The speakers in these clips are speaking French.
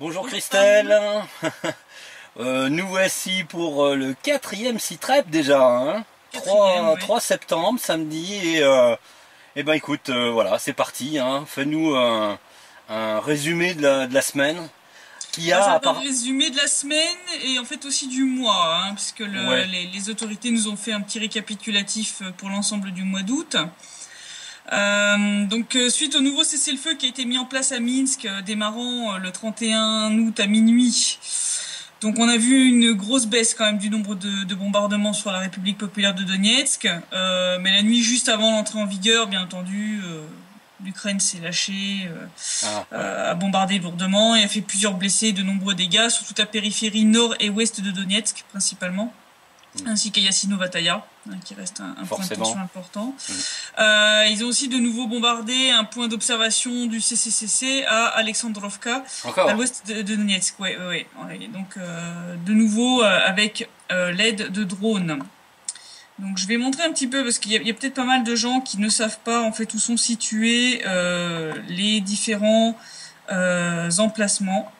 Bonjour Christelle. Nous voici pour le 4e SITREP déjà, hein. 3 septembre, samedi, et ben écoute, voilà, c'est parti, hein. Fais-nous un résumé de la semaine. Un résumé de la semaine et en fait aussi du mois, hein, puisque Ouais. les autorités nous ont fait un petit récapitulatif pour l'ensemble du mois d'août. Suite au nouveau cessez-le-feu qui a été mis en place à Minsk, démarrant le 31 août à minuit. Donc on a vu une grosse baisse quand même du nombre de bombardements sur la République populaire de Donetsk, mais la nuit juste avant l'entrée en vigueur, bien entendu, l'Ukraine s'est lâchée, a bombardé lourdement et a fait plusieurs blessés, de nombreux dégâts sur toute la périphérie nord et ouest de Donetsk principalement, ainsi qu'à Yassino-Vataya, qui reste un point de tension important. Ils ont aussi de nouveau bombardé un point d'observation du CCCC à Alexandrovka, à l'ouest de Donetsk. Ouais. Donc de nouveau avec l'aide de drones. Donc je vais montrer un petit peu, parce qu'il y a peut-être pas mal de gens qui ne savent pas en fait où sont situés les différents emplacements.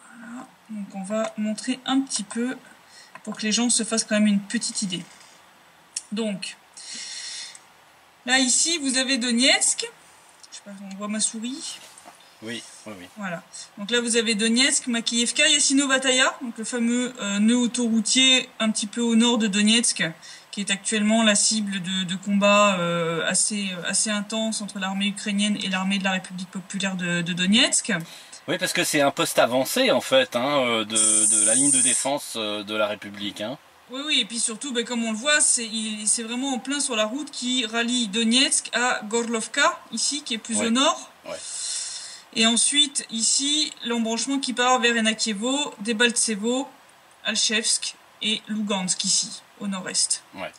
Voilà. Donc on va montrer un petit peu pour que les gens se fassent quand même une petite idée. Donc, là ici vous avez Donetsk. Je sais pas si on voit ma souris. Oui. Voilà. Donc là vous avez Donetsk, Makeyevka, Yassino-Vataya, donc le fameux nœud autoroutier un petit peu au nord de Donetsk, qui est actuellement la cible de combats assez intenses entre l'armée ukrainienne et l'armée de la République populaire de Donetsk. Oui, parce que c'est un poste avancé en fait, hein, de la ligne de défense de la République. Hein. Oui, et puis surtout, comme on le voit, c'est vraiment en plein sur la route qui rallie Donetsk à Gorlovka, ici, qui est plus au nord. Ouais. Et ensuite, ici, l'embranchement qui part vers Enakievo, Debaltsevo, Alchevsk et Lugansk, ici, au nord-est. Ouais.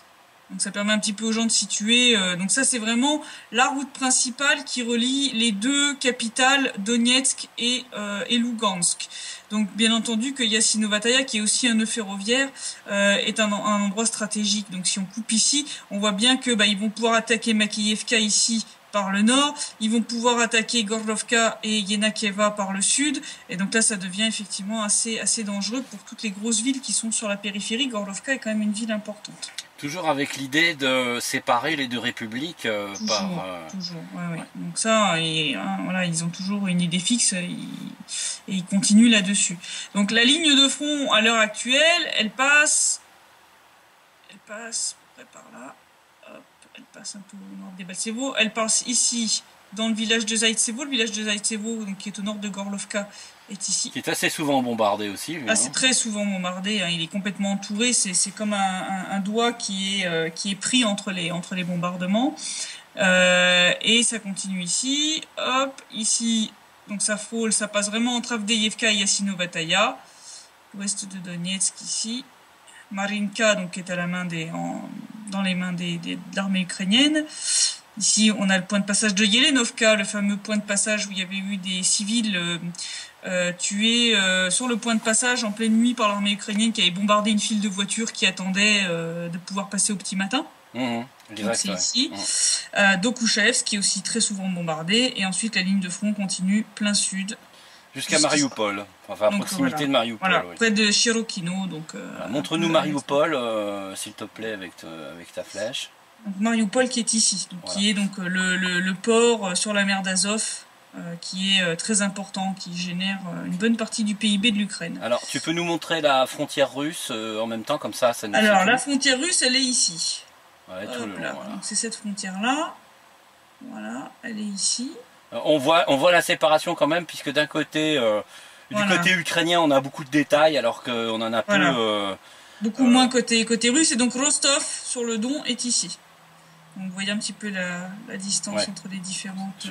Donc ça permet un petit peu aux gens de situer. Donc ça, c'est vraiment la route principale qui relie les deux capitales, Donetsk et Lugansk. Donc bien entendu que Yassino-Vataya, qui est aussi un nœud ferroviaire, est un endroit stratégique. Donc si on coupe ici, on voit bien que ils vont pouvoir attaquer Makeyevka ici par le nord, ils vont pouvoir attaquer Gorlovka et Yenakieva par le sud, et donc là ça devient effectivement assez dangereux pour toutes les grosses villes qui sont sur la périphérie. Gorlovka est quand même une ville importante. Toujours avec l'idée de séparer les deux républiques Toujours. Ouais. Donc ça, voilà, ils ont toujours une idée fixe et ils continuent là-dessus. Donc la ligne de front à l'heure actuelle, elle passe à peu près par là. Hop, elle passe un peu au nord des Baltsevo. Elle passe ici dans le village de Zaitsevo. Le village de Zaitsevo, donc, qui est au nord de Gorlovka, est ici. Qui est assez souvent bombardé aussi. C'est très souvent bombardé, hein. Il est complètement entouré. C'est comme un doigt qui est pris entre les bombardements. Et ça continue ici. Hop, ici, donc ça frôle, ça passe vraiment entre Avdeyevka et Yassino-Vataya. L'ouest de Donetsk ici. Marinka, donc, est à la main dans les mains de l'armée ukrainienne. Ici, on a le point de passage de Yelenovka, le fameux point de passage où il y avait eu des civils tués sur le point de passage en pleine nuit par l'armée ukrainienne qui avait bombardé une file de voitures qui attendait de pouvoir passer au petit matin. Donc c'est ici. Dokuchevsk, qui est aussi très souvent bombardé, et ensuite la ligne de front continue plein sud. Jusqu'à Mariupol, enfin à proximité de Mariupol. Voilà, près de Chirokino. Montre-nous Mariupol, s'il te plaît, avec ta flèche. Donc Mariupol qui est ici, qui est donc le port sur la mer d'Azov, qui est très important, qui génère une bonne partie du PIB de l'Ukraine. Alors, tu peux nous montrer la frontière russe en même temps, comme ça nous Alors, la frontière russe, elle est ici. Ouais, tout le long, voilà. Donc c'est cette frontière-là. Voilà, elle est ici. On voit la séparation quand même, puisque d'un côté, du côté ukrainien, on a beaucoup de détails, alors qu'on en a peu... beaucoup moins côté russe, et donc Rostov, sur le Don, est ici. Donc vous voyez un petit peu la distance entre les différentes...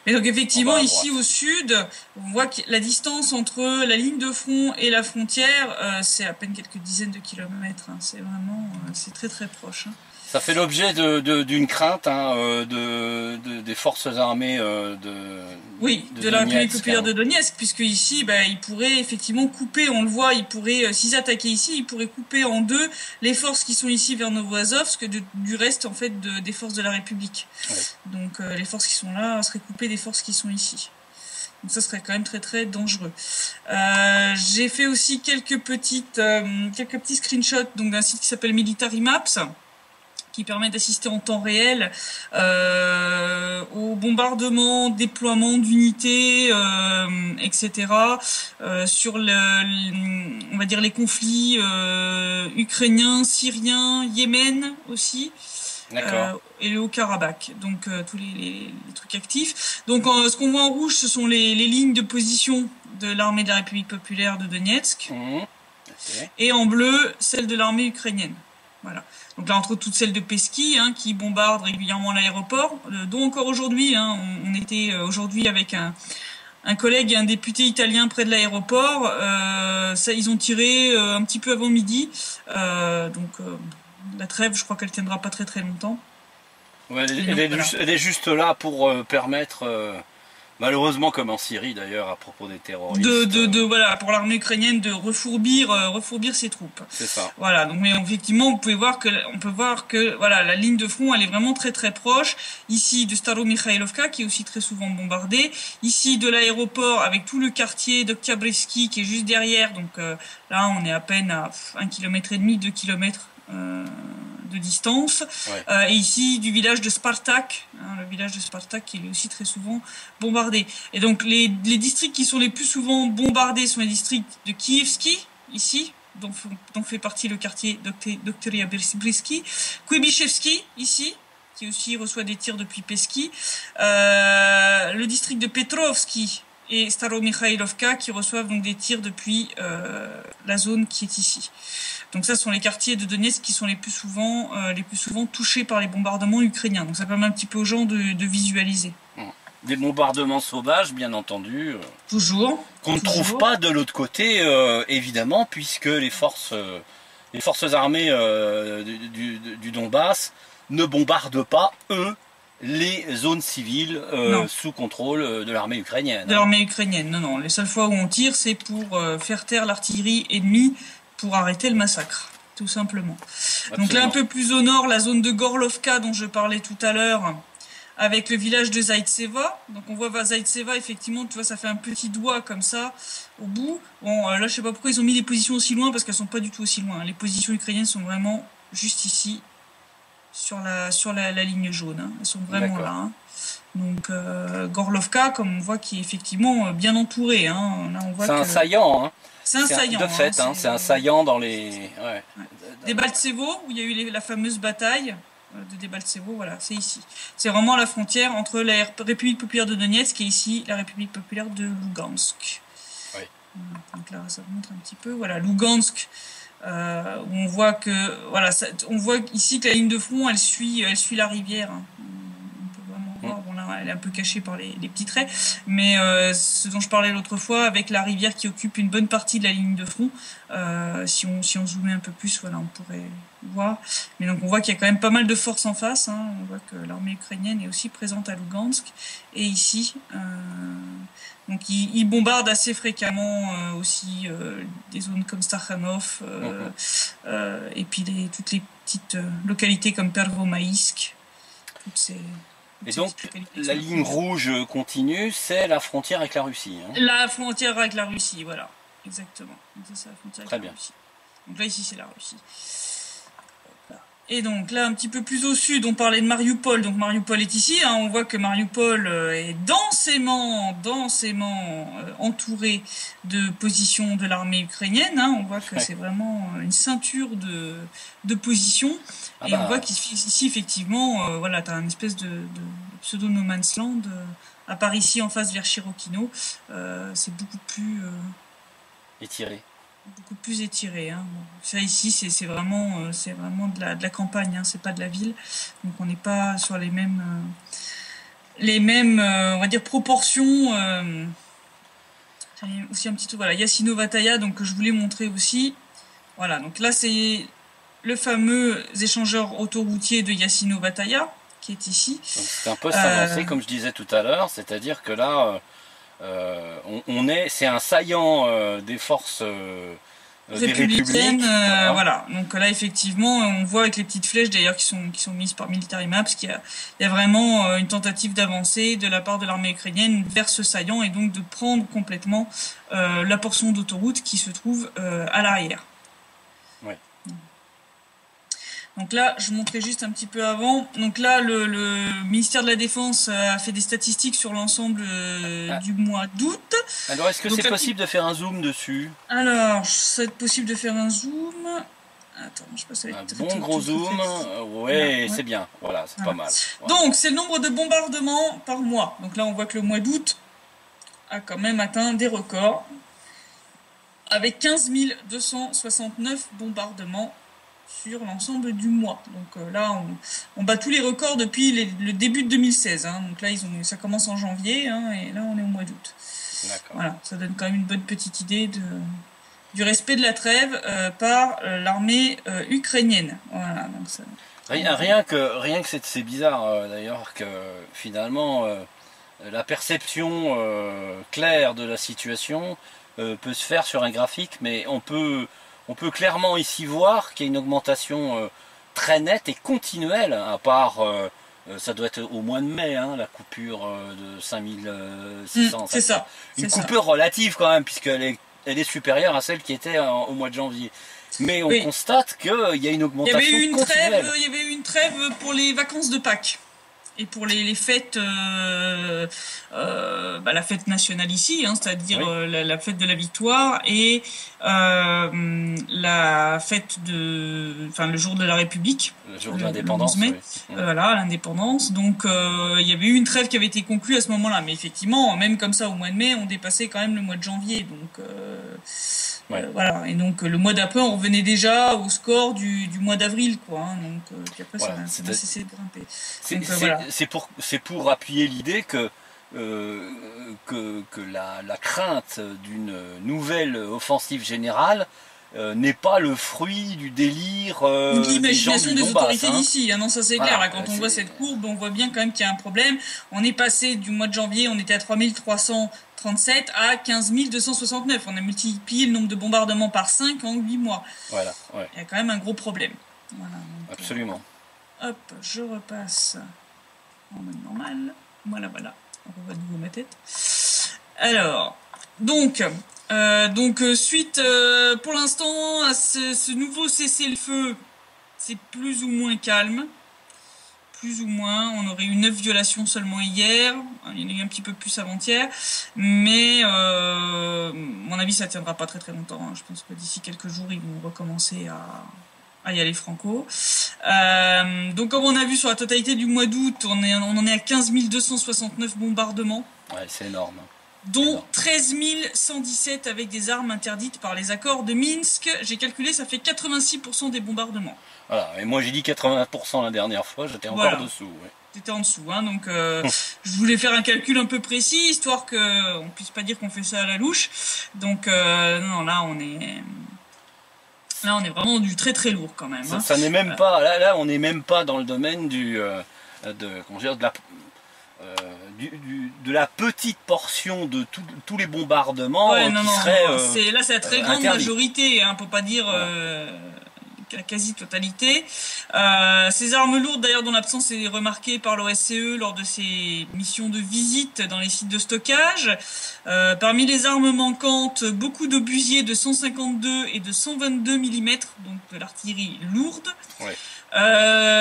Mais donc effectivement, ici au sud, on voit que la distance entre la ligne de front et la frontière, c'est à peine quelques dizaines de kilomètres. Hein. C'est vraiment... c'est très très proche. Hein. Ça fait l'objet d'une crainte des forces armées de la République populaire de Donetsk, puisque ici, ils pourraient effectivement couper, on le voit, s'ils attaquaient ici, ils pourraient couper en deux les forces qui sont ici vers Novoazovsk du reste en fait des forces de la République. Ouais. Donc les forces qui sont là seraient coupées des forces qui sont ici. Donc ça serait quand même très très dangereux. J'ai fait aussi quelques petits screenshots donc d'un site qui s'appelle Military Maps, qui permet d'assister en temps réel au bombardement, déploiement d'unités, etc. Sur on va dire les conflits ukrainiens, syriens, Yémen aussi. Et le Haut-Karabakh, donc tous les trucs actifs. Donc ce qu'on voit en rouge, ce sont les lignes de position de l'armée de la République populaire de Donetsk, et en bleu, celle de l'armée ukrainienne. Voilà. Donc là, entre autres, toutes celles de Pesky, qui bombardent régulièrement l'aéroport, dont encore aujourd'hui, on était aujourd'hui avec un collègue et un député italien près de l'aéroport. Ils ont tiré un petit peu avant midi, la trêve, je crois qu'elle tiendra pas très très longtemps. Ouais, elle est juste là pour permettre, malheureusement comme en Syrie d'ailleurs à propos des terroristes, voilà, pour l'armée ukrainienne de refourbir ses troupes. C'est ça. Voilà, donc mais effectivement on peut voir que voilà, la ligne de front elle est vraiment très très proche. Ici de Staromikhaïlovka qui est aussi très souvent bombardée. Ici de l'aéroport avec tout le quartier d'Oktyabrski qui est juste derrière. Donc là on est à peine à 1,5 km, 2 km de distance. Et ici du village de Spartak, le village de Spartak qui est aussi très souvent bombardé. Et donc les districts qui sont les plus souvent bombardés sont les districts de Kievski, ici, dont fait partie le quartier d'Oktyabrski, Kuibishevski, ici, qui aussi reçoit des tirs depuis Pesky, le district de Petrovski et Staromikhaïlovka qui reçoivent donc des tirs depuis la zone qui est ici. Donc ça sont les quartiers de Donetsk qui sont les plus souvent touchés par les bombardements ukrainiens. Donc ça permet un petit peu aux gens de visualiser. Des bombardements sauvages, bien entendu. Toujours. Qu'on ne trouve pas de l'autre côté, évidemment, puisque les forces armées du Donbass ne bombardent pas, eux, les zones civiles sous contrôle de l'armée ukrainienne. De l'armée ukrainienne, non. Les seules fois où on tire, c'est pour faire taire l'artillerie ennemie, pour arrêter le massacre, tout simplement. Absolument. Donc là, un peu plus au nord, la zone de Gorlovka dont je parlais tout à l'heure, avec le village de Zaïtseva. Donc on voit Zaïtseva, effectivement, tu vois, ça fait un petit doigt comme ça, au bout. Bon, là, je sais pas pourquoi ils ont mis les positions aussi loin, parce qu'elles sont pas du tout aussi loin. Les positions ukrainiennes sont vraiment juste ici, sur la ligne jaune. Elles sont vraiment là. Donc Gorlovka, comme on voit, qui est effectivement bien entouré. Là, on voit c'est un saillant. C'est un saillant. De fait, c'est un saillant dans les... Ouais. Debaltsevo, où il y a eu la fameuse bataille de Debaltsevo, voilà, c'est ici. C'est vraiment la frontière entre la République populaire de Donetsk et ici la République populaire de Lugansk. Oui. Donc là, ça vous montre un petit peu. Voilà, Lugansk, où on voit que... Voilà, on voit ici que la ligne de front, elle suit la rivière. On peut vraiment voir, bon là, elle est un peu cachée par les petits traits, mais ce dont je parlais l'autre fois, avec la rivière qui occupe une bonne partie de la ligne de front, si on zoomait un peu plus, voilà, on pourrait voir. Mais donc on voit qu'il y a quand même pas mal de forces en face. On voit que l'armée ukrainienne est aussi présente à Lugansk. Et ici, donc ils bombardent assez fréquemment aussi des zones comme Stakhanov, et puis toutes les petites localités comme Pervomaïsk. Et donc, la ligne rouge continue, c'est la frontière avec la Russie. La frontière avec la Russie, voilà. Exactement. C'est ça, la frontière avec la Russie. Donc là, ici, c'est la Russie. Et donc là, un petit peu plus au sud, on parlait de Mariupol. Donc Mariupol est ici. On voit que Mariupol est densément entouré de positions de l'armée ukrainienne. On voit que c'est vraiment une ceinture de positions. Et on voit qu'ici, effectivement, voilà, tu as une espèce de pseudo-no man's land. À part ici, en face, vers Chirokino, c'est beaucoup plus... étiré. Beaucoup plus étiré. Bon, ça ici, c'est vraiment de la campagne, c'est pas de la ville. Donc on n'est pas sur les mêmes, on va dire, proportions. Aussi un petit truc, voilà, Yassino-Vataya, donc que je voulais montrer aussi. Voilà, donc là c'est le fameux échangeur autoroutier de Yassino-Vataya qui est ici. C'est un poste avancé, comme je disais tout à l'heure, c'est-à-dire que là, c'est un saillant des forces des républiques. Voilà. Donc là, effectivement, on voit avec les petites flèches d'ailleurs qui sont mises par Military Maps qu'il y a vraiment une tentative d'avancer de la part de l'armée ukrainienne vers ce saillant et donc de prendre complètement la portion d'autoroute qui se trouve à l'arrière. Ouais. Donc là, je montrais juste un petit peu avant. Donc là, le ministère de la Défense a fait des statistiques sur l'ensemble du mois d'août. Alors, est-ce que c'est possible de faire un zoom dessus? Alors, c'est possible de faire un zoom. Attends, je passe avec un bon gros zoom. Ouais, c'est bien. Voilà, c'est pas mal. Voilà. Donc, c'est le nombre de bombardements par mois. Donc là, on voit que le mois d'août a quand même atteint des records. Avec 15 269 bombardements sur l'ensemble du mois. Donc là, on bat tous les records depuis le début de 2016. Hein. Donc là, ça commence en janvier, hein, et là, on est au mois d'août. Voilà, ça donne quand même une bonne petite idée du respect de la trêve par l'armée ukrainienne. Voilà, donc ça, rien que c'est bizarre d'ailleurs que finalement la perception claire de la situation peut se faire sur un graphique, mais on peut clairement ici voir qu'il y a une augmentation très nette et continuelle, à part, ça doit être au mois de mai, hein, la coupure de 5600. C'est ça. Une coupure relative quand même, puisqu'elle est supérieure à celle qui était au mois de janvier. Mais on constate qu'il y a une augmentation continuelle. Il y avait eu une trêve pour les vacances de Pâques. Et pour les fêtes, la fête nationale ici, hein, c'est-à-dire la fête de la victoire et la fête le jour de la République, le jour de l'indépendance, le 11 mai, voilà, l'indépendance. Donc il y avait eu une trêve qui avait été conclue à ce moment-là, mais effectivement, même comme ça au mois de mai, on dépassait quand même le mois de janvier, donc voilà. Et donc le mois d'après, on revenait déjà au score du mois d'avril, quoi. Hein, donc puis après, ça a cessé de grimper. C'est pour appuyer l'idée que la crainte d'une nouvelle offensive générale n'est pas le fruit du délire ou de l'imagination des autorités hein. d'ici. Non, ça c'est clair. Là, quand on voit cette courbe, on voit bien quand même qu'il y a un problème. On est passé du mois de janvier, on était à 3337 à 15 269. On a multiplié le nombre de bombardements par 5 en 8 mois. Voilà, il y a quand même un gros problème. Voilà, donc, absolument. Hop, je repasse en mode normal. Voilà. On revoit de nouveau ma tête. Alors, donc suite pour l'instant à ce nouveau cessez-le-feu, c'est plus ou moins calme. Plus ou moins, on aurait eu 9 violations seulement hier, il y en a eu un petit peu plus avant-hier, mais à mon avis ça tiendra pas très très longtemps, hein. Je pense que d'ici quelques jours ils vont recommencer à y aller franco. Donc comme on a vu sur la totalité du mois d'août, on en est à 15 269 bombardements. Ouais, c'est énorme. Dont 13 117 avec des armes interdites par les accords de Minsk. J'ai calculé, ça fait 86% des bombardements. Voilà, et moi j'ai dit 80% la dernière fois, j'étais encore dessous. Ouais. T'étais en dessous, hein, donc je voulais faire un calcul un peu précis, histoire qu'on ne puisse pas dire qu'on fait ça à la louche. Donc non, là on est vraiment du très très lourd quand même. Hein. Ça n'est même pas, là on n'est même pas dans le domaine de la petite portion de tous les bombardements c'est la très grande majorité, hein, pour pas dire la quasi-totalité. Ces armes lourdes, d'ailleurs, dont l'absence est remarquée par l'OSCE lors de ses missions de visite dans les sites de stockage. Parmi les armes manquantes, beaucoup d'obusiers de 152 et de 122 mm, donc de l'artillerie lourde. Ouais.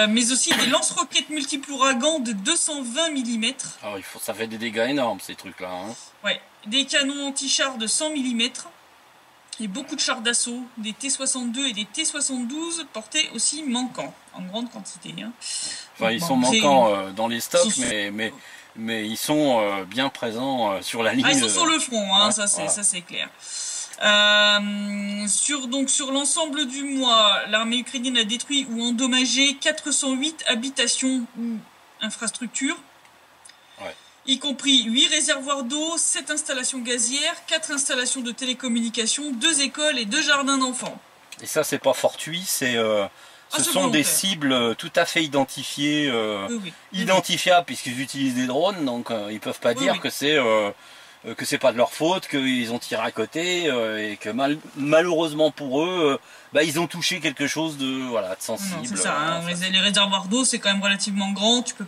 Mais aussi des lance-roquettes multiples ouragans de 220 mm. Ah, ça fait des dégâts énormes ces trucs-là. Hein. Ouais. Des canons anti-chars de 100 mm. Et beaucoup de chars d'assaut, des T-62 et des T-72 portés aussi manquants, en grande quantité. Hein. Enfin, ils sont manquants dans les stocks, mais ils sont bien présents sur la ligne. Ah, ils sont sur le front, hein, ça c'est clair. Sur l'ensemble du mois, l'armée ukrainienne a détruit ou endommagé 408 habitations ou infrastructures, y compris 8 réservoirs d'eau, 7 installations gazières, 4 installations de télécommunications, 2 écoles et 2 jardins d'enfants. Et ça, c'est pas fortuit, ce sont des cibles tout à fait identifiées, identifiables, puisqu'ils utilisent des drones, donc ils peuvent pas dire que c'est que c'est pas de leur faute, qu'ils ont tiré à côté et que malheureusement pour eux, ils ont touché quelque chose de de sensible. C'est ça. Hein, les réservoirs d'eau, c'est quand même relativement grand. Tu peux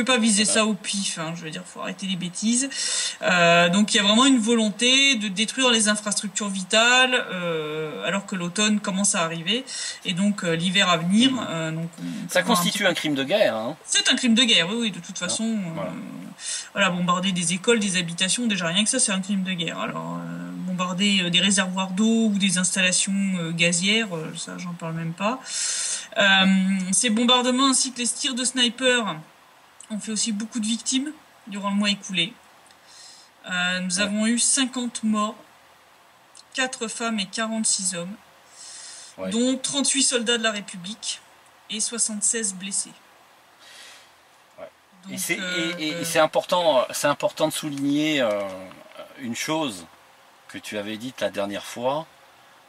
pas viser ça au pif. Hein, je veux dire, faut arrêter les bêtises. Donc il y a vraiment une volonté de détruire les infrastructures vitales, alors que l'automne commence à arriver et donc l'hiver à venir. Donc ça constitue un crime de guerre. Hein. C'est un crime de guerre, oui, de toute façon. Bombarder des écoles, des habitations, déjà rien que ça, c'est un crime de guerre. Alors, bombarder des réservoirs d'eau ou des installations gazières, ça, j'en parle même pas. Ces bombardements ainsi que les tirs de sniper ont fait aussi beaucoup de victimes durant le mois écoulé. Nous avons eu 50 morts, 4 femmes et 46 hommes, dont 38 soldats de la République et 76 blessés. Donc, et c'est important de souligner une chose que tu avais dite la dernière fois.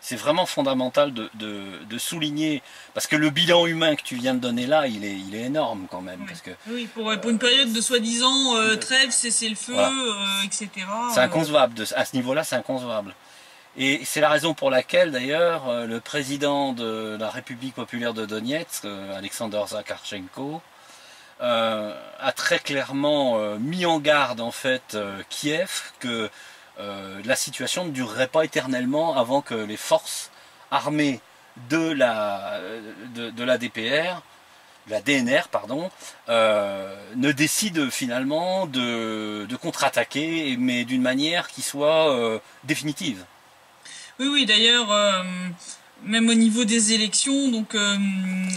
C'est vraiment fondamental de souligner, parce que le bilan humain que tu viens de donner là, il est énorme quand même. Parce que, pour une période de soi-disant trêve, cessez le feu, etc. C'est inconcevable, à ce niveau-là, c'est inconcevable. Et c'est la raison pour laquelle, d'ailleurs, le président de la République populaire de Donetsk, Alexander Zakharchenko, a très clairement mis en garde en fait Kiev que la situation ne durerait pas éternellement avant que les forces armées de la DPR, la DNR pardon, ne décident finalement de contre-attaquer, mais d'une manière qui soit définitive. Oui, d'ailleurs, même au niveau des élections, donc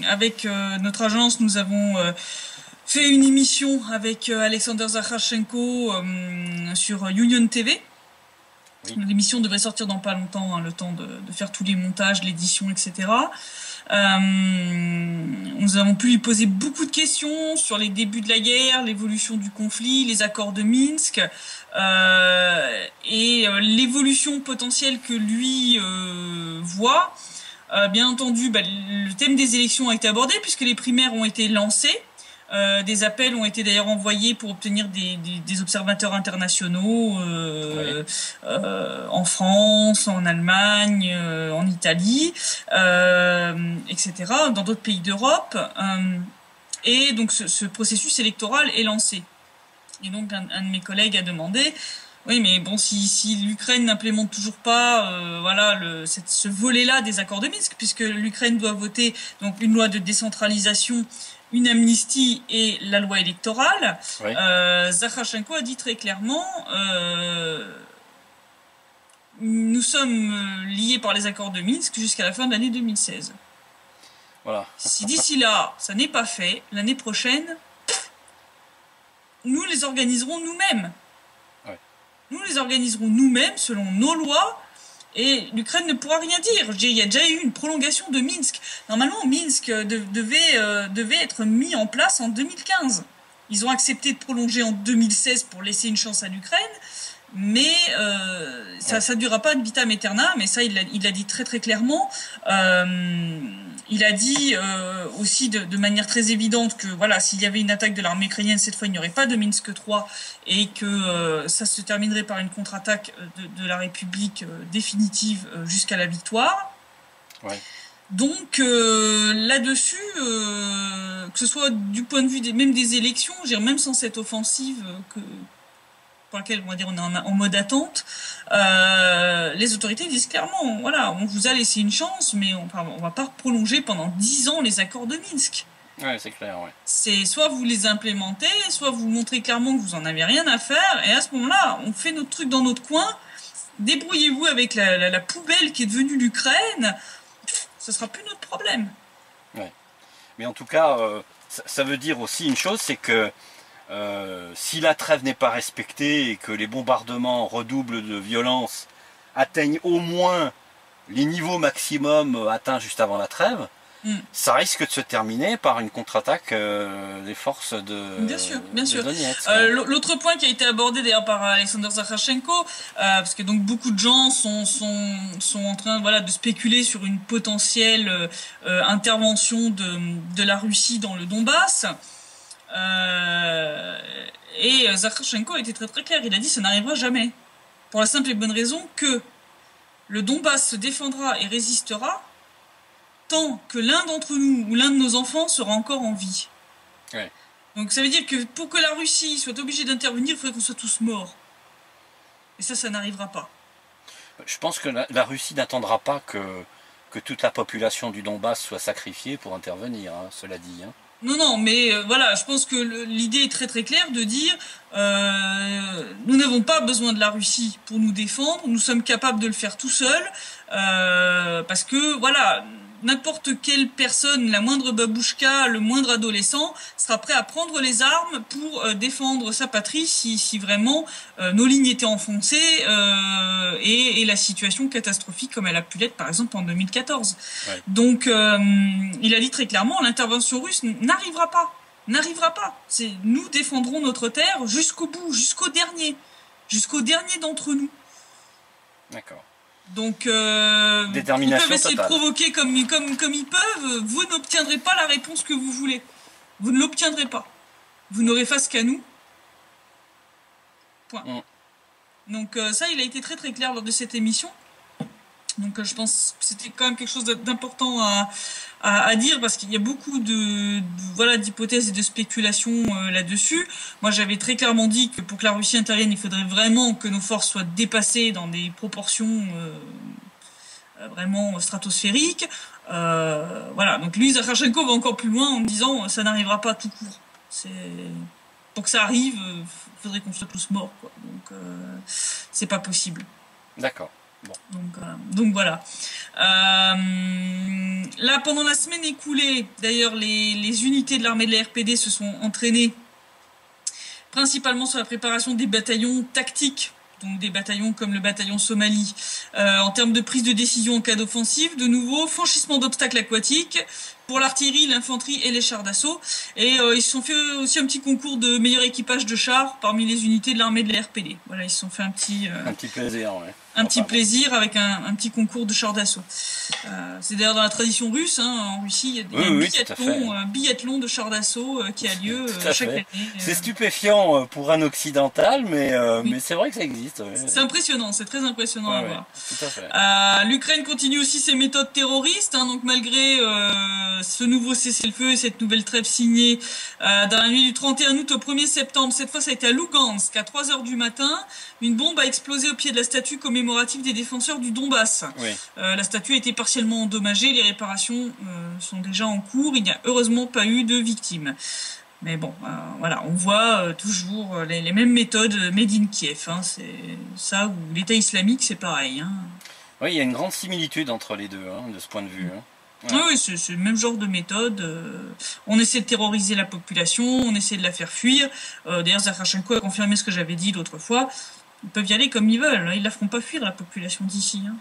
avec notre agence, nous avons fait une émission avec Alexander Zakharchenko sur Union TV. L'émission devrait sortir dans pas longtemps, hein, le temps de faire tous les montages, l'édition, etc. Nous avons pu lui poser beaucoup de questions sur les débuts de la guerre, l'évolution du conflit, les accords de Minsk et l'évolution potentielle que lui voit. Bien entendu, le thème des élections a été abordé puisque les primaires ont été lancées. Des appels ont été d'ailleurs envoyés pour obtenir des observateurs internationaux en France, en Allemagne, en Italie, etc., dans d'autres pays d'Europe. Et donc ce processus électoral est lancé. Et donc un de mes collègues a demandé, oui, mais bon, si l'Ukraine n'implémente toujours pas, ce volet-là des accords de Minsk, puisque l'Ukraine doit voter donc une loi de décentralisation, une amnistie et la loi électorale, Zakharchenko a dit très clairement nous sommes liés par les accords de Minsk jusqu'à la fin de l'année 2016. Voilà. Si d'ici là, ça n'est pas fait, l'année prochaine, nous les organiserons nous-mêmes. Nous les organiserons nous-mêmes selon nos lois. Et l'Ukraine ne pourra rien dire. Il y a déjà eu une prolongation de Minsk. Normalement, Minsk devait être mis en place en 2015. Ils ont accepté de prolonger en 2016 pour laisser une chance à l'Ukraine, mais ça ne durera pas de vitam aeternam. Mais ça, il l'a dit très très clairement. Il a dit aussi de manière très évidente que voilà, s'il y avait une attaque de l'armée ukrainienne, cette fois il n'y aurait pas de Minsk 3 et que ça se terminerait par une contre-attaque de la République définitive jusqu'à la victoire. Ouais. Donc là-dessus, que ce soit du point de vue même des élections, même sans cette offensive pour laquelle on va dire on est en mode attente, les autorités disent clairement, voilà, on vous a laissé une chance, mais on va pas prolonger pendant 10 ans les accords de Minsk. Ouais, c'est clair, ouais. C'est soit vous les implémentez, soit vous montrez clairement que vous en avez rien à faire, et à ce moment-là, on fait notre truc dans notre coin, débrouillez-vous avec la poubelle qui est devenue l'Ukraine, ce sera plus notre problème. Ouais. Mais en tout cas, ça veut dire aussi une chose, c'est que si la trêve n'est pas respectée et que les bombardements redoublent de violence, atteignent au moins les niveaux maximum atteints juste avant la trêve, ça risque de se terminer par une contre-attaque des forces de Donetsk. L'autre point qui a été abordé d'ailleurs par Alexander Zakharchenko, parce que donc beaucoup de gens sont en train de spéculer sur une potentielle intervention de la Russie dans le Donbass. Et Zakharchenko a été très très clair, il a dit ça n'arrivera jamais. Pour la simple et bonne raison que le Donbass se défendra et résistera tant que l'un d'entre nous ou l'un de nos enfants sera encore en vie. Ouais. Donc ça veut dire que pour que la Russie soit obligée d'intervenir, il faudrait qu'on soit tous morts. Et ça n'arrivera pas. Je pense que la Russie n'attendra pas que toute la population du Donbass soit sacrifiée pour intervenir, hein, cela dit. Hein. Non, mais voilà, je pense que l'idée est très très claire de dire nous n'avons pas besoin de la Russie pour nous défendre, nous sommes capables de le faire tout seuls, parce que voilà, n'importe quelle personne, la moindre babouchka, le moindre adolescent, sera prêt à prendre les armes pour défendre sa patrie si vraiment nos lignes étaient enfoncées et la situation catastrophique comme elle a pu l'être par exemple en 2014. Ouais. Donc il a dit très clairement, l'intervention russe n'arrivera pas. Nous défendrons notre terre jusqu'au bout, jusqu'au dernier d'entre nous. D'accord. Donc, détermination ils peuvent essayer totale. de provoquer comme ils peuvent. Vous n'obtiendrez pas la réponse que vous voulez. Vous ne l'obtiendrez pas. Vous n'aurez face qu'à nous. Point. Donc ça, il a été très très clair lors de cette émission. Donc je pense que c'était quand même quelque chose d'important à dire parce qu'il y a beaucoup d'hypothèses et de spéculations là-dessus. Moi, j'avais très clairement dit que pour que la Russie intervienne, il faudrait vraiment que nos forces soient dépassées dans des proportions vraiment stratosphériques. Voilà. Donc lui, Zakharchenko va encore plus loin en disant ça n'arrivera pas tout court. Pour que ça arrive, il faudrait qu'on soit tous morts, quoi. Donc c'est pas possible. D'accord. Bon. Donc voilà. Là, pendant la semaine écoulée, d'ailleurs, les unités de l'armée de la RPD se sont entraînées principalement sur la préparation des bataillons tactiques, donc des bataillons comme le bataillon Somalie, en termes de prise de décision en cas d'offensive, de nouveau, franchissement d'obstacles aquatiques, pour l'artillerie, l'infanterie et les chars d'assaut. Et ils se sont fait aussi un petit concours de meilleur équipage de chars parmi les unités de l'armée de la RPD. Voilà, ils se sont fait un petit plaisir, ouais. Petit plaisir avec un petit concours de chars d'assaut. C'est d'ailleurs dans la tradition russe, hein, en Russie, il y a un biathlon de chars d'assaut qui a lieu chaque année. C'est stupéfiant pour un occidental, mais c'est vrai que ça existe. Ouais. C'est impressionnant, c'est très impressionnant à voir. Tout à fait. L'Ukraine continue aussi ses méthodes terroristes, hein, donc malgré ce nouveau cessez-le-feu et cette nouvelle trêve signée dans la nuit du 31 août au 1er septembre, cette fois ça a été à Lugansk, à 3h du matin, une bombe a explosé au pied de la statue commémorative des défenseurs du Donbass. Oui. La statue a été partiellement endommagée, les réparations sont déjà en cours, il n'y a heureusement pas eu de victimes. Mais bon, voilà, on voit toujours les mêmes méthodes made in Kiev. Hein, c'est ça, ou l'État islamique, c'est pareil. Hein. Oui, il y a une grande similitude entre les deux, hein, de ce point de vue. Hein. Ouais. Oui, c'est le même genre de méthode. On essaie de terroriser la population, on essaie de la faire fuir. D'ailleurs, Zakharchenko a confirmé ce que j'avais dit l'autre fois. Ils peuvent y aller comme ils veulent. Ils ne la feront pas fuir, la population d'ici. Hein.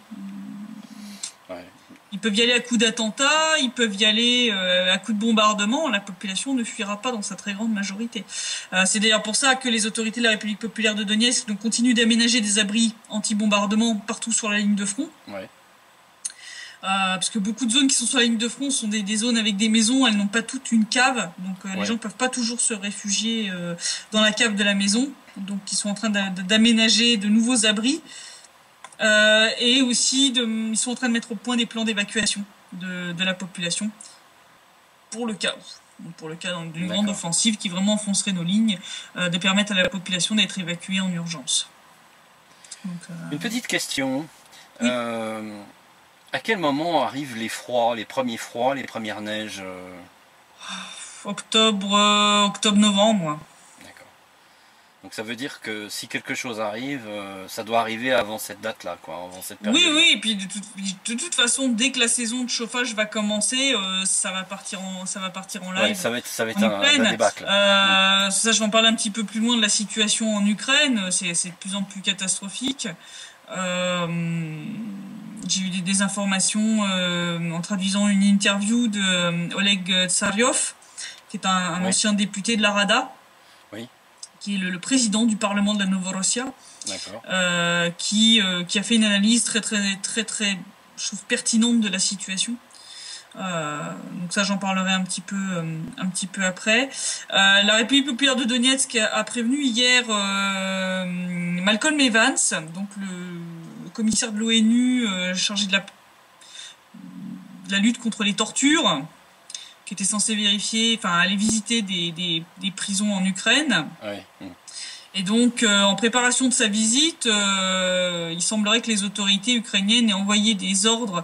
Ouais. Ils peuvent y aller à coups d'attentats, ils peuvent y aller à coups de bombardement. La population ne fuira pas dans sa très grande majorité. C'est d'ailleurs pour ça que les autorités de la République populaire de Donetsk continuent d'aménager des abris anti-bombardement partout sur la ligne de front. Ouais. Parce que beaucoup de zones qui sont sur la ligne de front sont des zones avec des maisons, elles n'ont pas toutes une cave, donc les gens ne peuvent pas toujours se réfugier dans la cave de la maison, donc ils sont en train d'aménager de nouveaux abris, et aussi ils sont en train de mettre au point des plans d'évacuation de la population pour le cas où. Donc pour le cas d'une grande offensive qui vraiment enfoncerait nos lignes, de permettre à la population d'être évacuée en urgence. Donc, une petite question. Oui. À quel moment arrivent les froids, les premiers froids, les premières neiges Octobre-novembre. D'accord. Donc ça veut dire que si quelque chose arrive, ça doit arriver avant cette date-là, quoi, avant cette période. Oui, et puis de toute façon, dès que la saison de chauffage va commencer, ça va partir en live. Ouais, ça va être un débâcle. Ça, je vais en parler un petit peu plus loin de la situation en Ukraine. C'est de plus en plus catastrophique. J'ai eu des informations en traduisant une interview de Oleg Tsaryov, qui est un ancien député de la Rada, qui est le président du Parlement de la Novorossia, qui a fait une analyse très, je trouve, pertinente de la situation. Donc ça, j'en parlerai un petit peu après. La République populaire de Donetsk a prévenu hier Malcolm Evans, donc le commissaire de l'ONU chargé de la lutte contre les tortures, qui était censé aller visiter des prisons en Ukraine. Oui. Et donc, en préparation de sa visite, il semblerait que les autorités ukrainiennes aient envoyé des ordres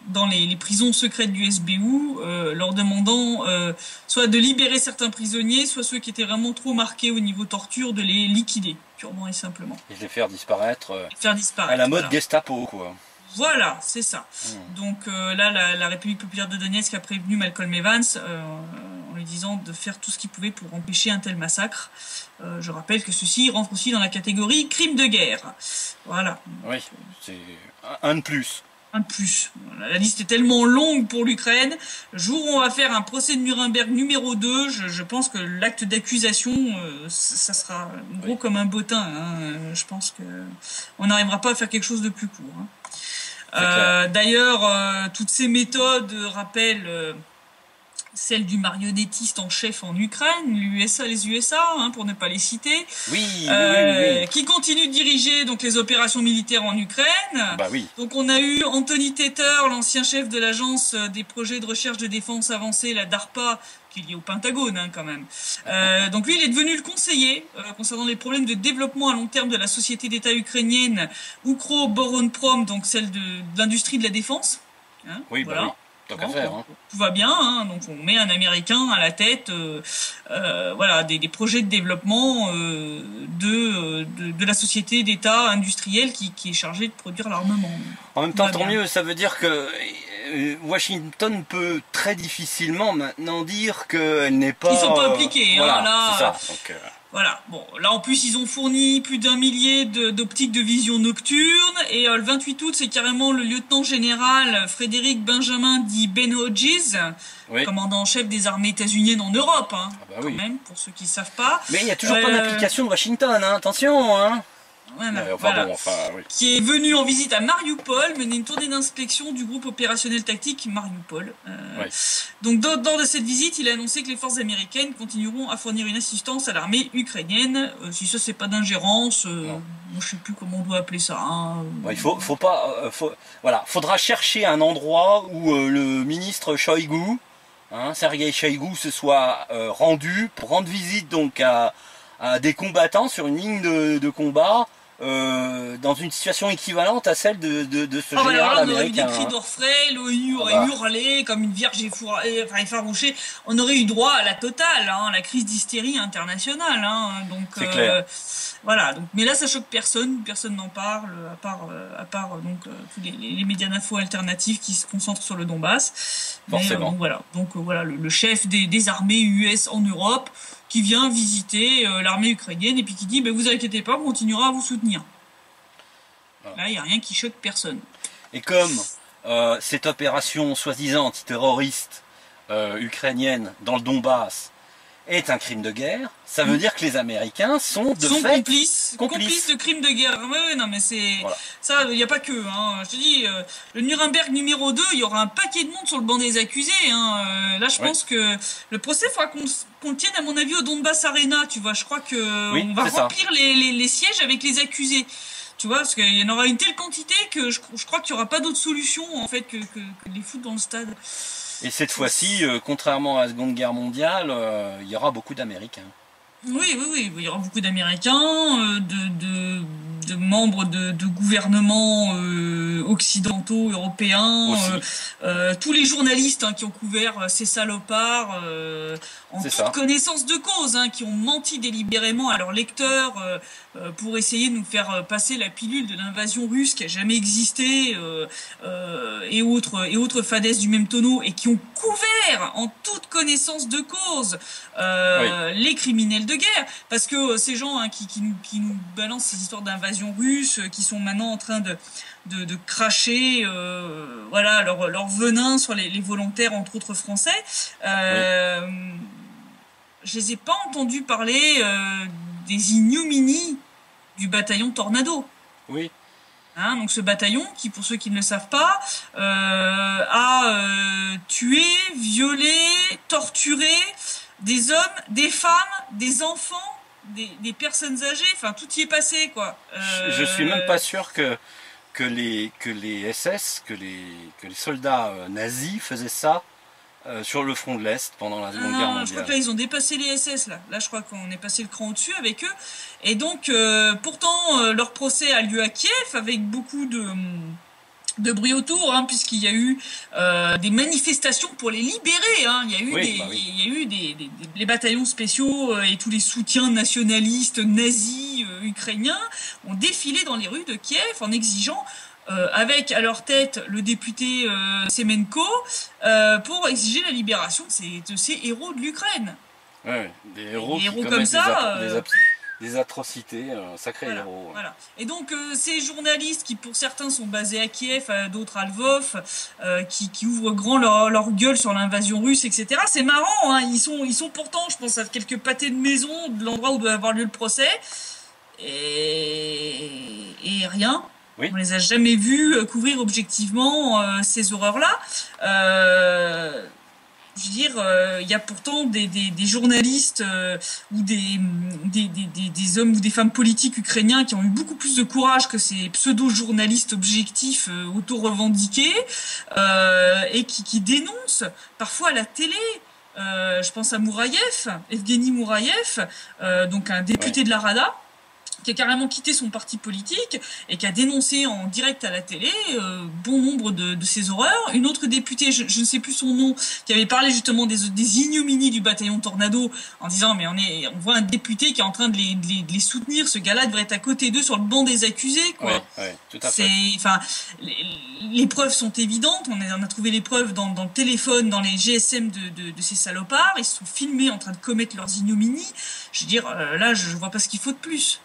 dans les prisons secrètes du SBU, leur demandant soit de libérer certains prisonniers, soit ceux qui étaient vraiment trop marqués au niveau torture, de les liquider, purement et simplement. Et de les faire disparaître, À la mode Gestapo, quoi. Voilà, c'est ça. Donc là, la République populaire de Donetsk a prévenu Malcolm Evans en lui disant de faire tout ce qu'il pouvait pour empêcher un tel massacre. Je rappelle que ceci rentre aussi dans la catégorie crime de guerre. Voilà. Oui, c'est un de plus. Un de plus. Voilà, la liste est tellement longue pour l'Ukraine. Le jour où on va faire un procès de Nuremberg numéro 2, je pense que l'acte d'accusation, ça sera gros comme un bottin. Hein. Je pense que on n'arrivera pas à faire quelque chose de plus court. Hein. D'ailleurs, toutes ces méthodes rappellent celle du marionnettiste en chef en Ukraine, les USA, hein, pour ne pas les citer, oui. Qui continue de diriger donc les opérations militaires en Ukraine. Bah oui. Donc on a eu Anthony Teter, l'ancien chef de l'agence des projets de recherche de défense avancée, la DARPA, qui est liée au Pentagone hein, quand même. Donc lui, il est devenu le conseiller concernant les problèmes de développement à long terme de la société d'État ukrainienne Ukroboronprom, donc celle de l'industrie de la défense. Hein, oui, voilà. Bah oui. Hein. Tout va bien, hein, donc on met un Américain à la tête, des projets de développement de la société d'État industrielle qui est chargée de produire l'armement. En même temps, tant mieux, ça veut dire que Washington peut très difficilement maintenant dire qu'elle n'est pas... Ils sont pas impliqués, voilà, hein, là. C'est ça. Donc, Voilà, bon, là en plus ils ont fourni plus d'1 millier d'optiques de vision nocturne et le 28 août c'est carrément le lieutenant-général Frédéric Benjamin dit Ben Hodges, commandant en chef des armées états-uniennes en Europe, hein, quand même, pour ceux qui ne savent pas. Mais il n'y a toujours pas d'application de Washington, hein, attention hein. Voilà. Qui est venu en visite à Mariupol, mener une tournée d'inspection du groupe opérationnel tactique Mariupol. Donc, lors de cette visite, il a annoncé que les forces américaines continueront à fournir une assistance à l'armée ukrainienne. Si ça, c'est pas d'ingérence, moi, je sais plus comment on doit appeler ça. Hein. Faudra chercher un endroit où le ministre Shoigu, Sergei Shoigu, se soit rendu pour rendre visite donc à des combattants sur une ligne de combat. Dans une situation équivalente à celle de ce général américain. On aurait eu des cris d'orfraie, l'ONU aurait hurlé comme une vierge effarouchée. On aurait eu droit à la totale, hein, la crise d'hystérie internationale. Hein, donc c'est clair. Voilà. Donc, mais là, ça choque personne n'en parle, à part tous les médias d'info alternatifs qui se concentrent sur le Donbass. Forcément. Donc voilà, le chef des armées US en Europe, qui vient visiter l'armée ukrainienne et puis qui dit vous inquiétez pas, on continuera à vous soutenir. Voilà. Là, il n'y a rien qui choque personne. Et comme cette opération soi-disant antiterroriste ukrainienne dans le Donbass est un crime de guerre, ça veut dire que les Américains sont complices de crimes de guerre. Non mais c'est ça, il n'y a pas que. Hein. Je te dis, le Nuremberg numéro 2, il y aura un paquet de monde sur le banc des accusés. Hein. Là, je pense que le procès, il faudra qu'on le tienne, à mon avis, au Donbass Arena. Tu vois, je crois que on va remplir les sièges avec les accusés. Tu vois, parce qu'il y en aura une telle quantité que je crois qu'il n'y aura pas d'autre solution en fait que de les foutre dans le stade. Et cette fois-ci, contrairement à la Seconde Guerre mondiale, il y aura beaucoup d'Américains. Oui, il y aura beaucoup d'Américains, de membres de gouvernements occidentaux, européens, tous les journalistes qui ont couvert ces salopards en toute connaissance de cause, qui ont menti délibérément à leurs lecteurs pour essayer de nous faire passer la pilule de l'invasion russe qui a jamais existé et autres fadaises du même tonneau, et qui ont couvert en toute connaissance de cause les criminels de guerre, parce que ces gens qui nous balancent ces histoires d'invasion russe, qui sont maintenant en train de cracher leur venin sur les volontaires, entre autres français, je les ai pas entendus parler des ignominies du bataillon Tornado. Oui. Hein, donc ce bataillon, qui pour ceux qui ne le savent pas, a tué, violé, torturé des hommes, des femmes, des enfants, des personnes âgées, enfin tout y est passé quoi. Je suis même pas sûr que les SS, que les soldats nazis faisaient ça sur le front de l'Est pendant la Seconde Guerre mondiale. Je crois que là ils ont dépassé les SS là. Là je crois qu'on est passé le cran au-dessus avec eux. Et donc pourtant leur procès a lieu à Kiev avec beaucoup de bruit autour, hein, puisqu'il y a eu des manifestations pour les libérer. Hein. Il y a eu il y a eu les bataillons spéciaux et tous les soutiens nationalistes nazis ukrainiens ont défilé dans les rues de Kiev en exigeant avec à leur tête le député Semenko pour exiger la libération de ces héros de l'Ukraine. Ouais, des héros qui comme commettent ça, des atrocités, sacrés héros. Voilà. Et donc ces journalistes qui pour certains sont basés à Kiev, d'autres à Lvov, qui ouvrent grand leur gueule sur l'invasion russe, etc. C'est marrant, hein, ils sont pourtant, je pense, à quelques pâtés de maison de l'endroit où doit avoir lieu le procès, et rien. Oui. On les a jamais vus couvrir objectivement ces horreurs-là. Je veux dire, il y a pourtant des journalistes ou des hommes ou des femmes politiques ukrainiens qui ont eu beaucoup plus de courage que ces pseudo-journalistes objectifs auto-revendiqués et qui dénoncent parfois à la télé. Je pense à Mouraïev, Evgeny Mouraïev, donc un député de la Rada, qui a carrément quitté son parti politique et qui a dénoncé en direct à la télé bon nombre de ces horreurs. Une autre députée, je ne sais plus son nom, qui avait parlé justement des ignominies du bataillon Tornado en disant mais on voit un député qui est en train de les soutenir, ce gars-là devrait être à côté d'eux sur le banc des accusés, quoi. Ouais, tout à fait. Enfin, les preuves sont évidentes, on a trouvé les preuves dans le téléphone, dans les GSM de ces salopards, ils se sont filmés en train de commettre leurs ignominies. Je veux dire, là, je vois pas ce qu'il faut de plus.